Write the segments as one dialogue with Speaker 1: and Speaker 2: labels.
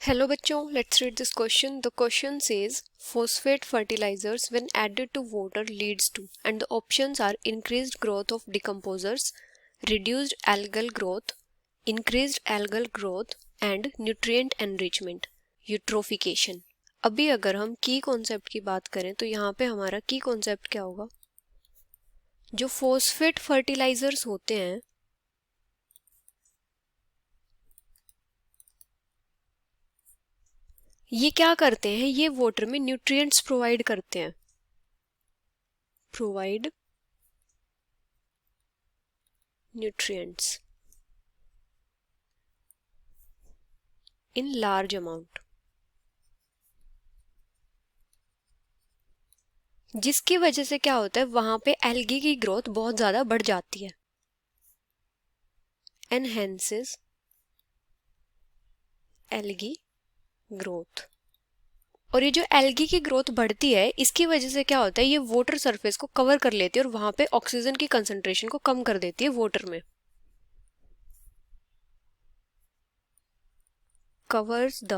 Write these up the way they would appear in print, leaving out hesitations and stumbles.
Speaker 1: Hello बच्चों, let's read this question. The question says phosphate fertilizers when added to water leads to, and the options are increased growth of decomposers, reduced algal growth and nutrient enrichment, eutrophication. अभी अगर हम की concept की बात करें तो यहाँ पे हमारा की कॉन्सेप्ट क्या होगा? जो फॉस्फेट फर्टिलाइजर्स होते हैं ये क्या करते हैं? ये वाटर में न्यूट्रिएंट्स प्रोवाइड करते हैं, provide nutrients in large amount, जिसकी वजह से क्या होता है, वहां पे एल्गी की ग्रोथ बहुत ज्यादा बढ़ जाती है, एनहेंसेस एल्गी ग्रोथ। और ये जो एल्गी की ग्रोथ बढ़ती है इसकी वजह से क्या होता है, ये वाटर सरफेस को कवर कर लेती है और वहां पे ऑक्सीजन की कंसंट्रेशन को कम कर देती है वाटर में। Covers the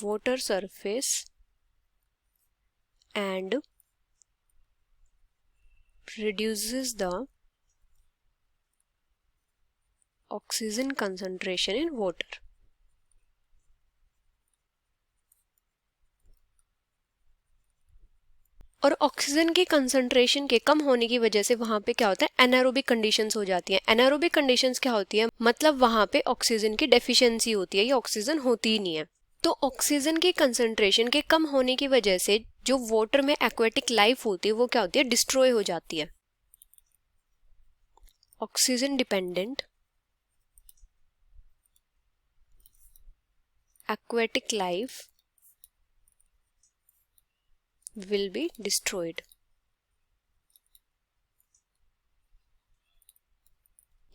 Speaker 1: water surface and reduces the oxygen concentration in water. और ऑक्सीजन की कंसंट्रेशन के कम होने की वजह से वहां पे क्या होता है, एनारोबिक कंडीशंस हो जाती हैं। एनारोबिक कंडीशंस क्या होती है, मतलब वहां पे ऑक्सीजन की डेफिशिएंसी होती है या ऑक्सीजन होती ही नहीं है। तो ऑक्सीजन की कंसंट्रेशन के कम होने की वजह से जो वाटर में एक्वेटिक लाइफ होती है वो क्या होती है, डिस्ट्रॉय हो जाती है। Oxygen dependent aquatic life will be destroyed.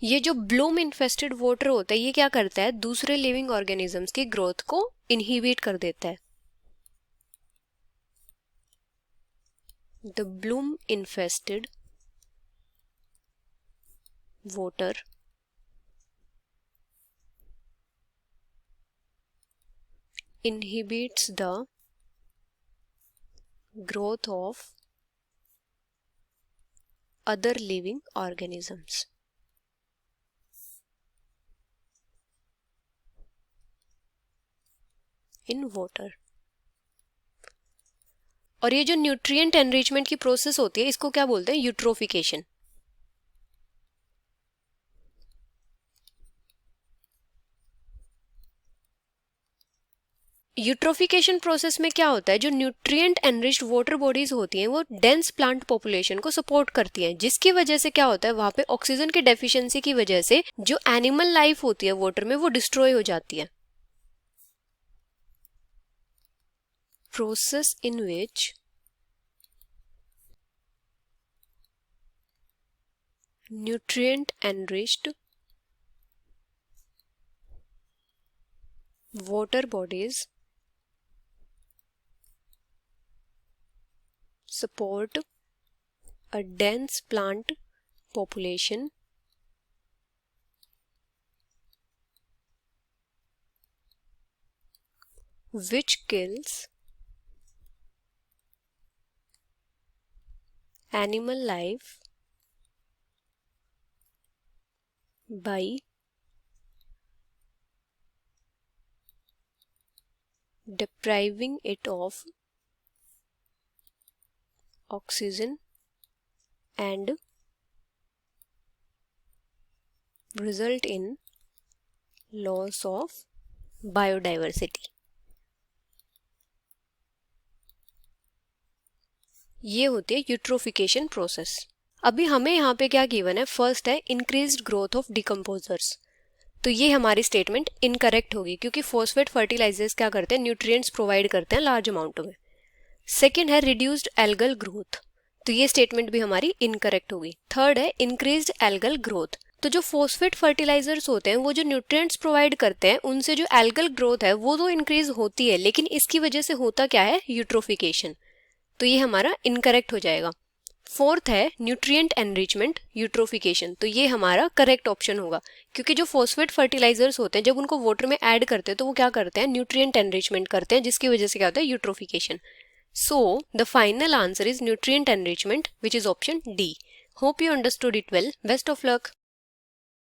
Speaker 1: ये जो ब्लूम इन्फेस्टेड वाटर होता है ये क्या करता है, दूसरे लिविंग ऑर्गेनिजम्स की ग्रोथ को इनहिबिट कर देता है। The Bloom infested water inhibits the growth of other living organisms. In water. और ये जो न्यूट्रिएंट एनरिचमेंट की प्रोसेस होती है इसको क्या बोलते हैं, यूट्रोफिकेशन। यूट्रोफिकेशन प्रोसेस में क्या होता है, जो न्यूट्रिएंट एनरिच्ड वाटर बॉडीज होती हैं वो डेंस प्लांट पॉपुलेशन को सपोर्ट करती हैं, जिसकी वजह से क्या होता है, वहां पे ऑक्सीजन की डेफिशिएंसी की वजह से जो एनिमल लाइफ होती है वाटर में वो डिस्ट्रॉय हो जाती है। Process in which nutrient enriched water bodies support a dense plant population which kills animal life by depriving it of oxygen and result in loss of biodiversity. ये होती है यूट्रोफिकेशन प्रोसेस। अभी हमें यहाँ पे क्या गिवन है, फर्स्ट है इंक्रीज्ड ग्रोथ ऑफ डिकम्पोजर्स, तो ये हमारी स्टेटमेंट इनकरेक्ट होगी क्योंकि फॉस्फेट फर्टिलाइजर्स क्या करते हैं, न्यूट्रिएंट्स प्रोवाइड करते हैं लार्ज अमाउंट में। सेकेंड है रिड्यूस्ड एल्गल ग्रोथ, तो ये स्टेटमेंट भी हमारी इनकरेक्ट होगी। थर्ड है इंक्रीज्ड एल्गल ग्रोथ, तो जो फॉस्फेट फर्टिलाइजर्स होते हैं वो जो न्यूट्रिएंट्स प्रोवाइड करते हैं उनसे जो एल्गल ग्रोथ है वो तो इंक्रीज होती है, लेकिन इसकी वजह से होता क्या है, यूट्रोफिकेशन, तो ये हमारा इनकरेक्ट हो जाएगा। फोर्थ है न्यूट्रिएंट एनरिचमेंट यूट्रोफिकेशन, तो ये हमारा करेक्ट ऑप्शन होगा, क्योंकि जो फॉस्फेट फर्टिलाइजर्स होते हैं जब उनको वाटर में ऐड करते हैं तो वो क्या करते हैं, न्यूट्रिएंट एनरिचमेंट करते हैं, जिसकी वजह से क्या होता है, eutrophication. So the final answer is nutrient enrichment, which is option D. Hope you understood it well. Best of luck.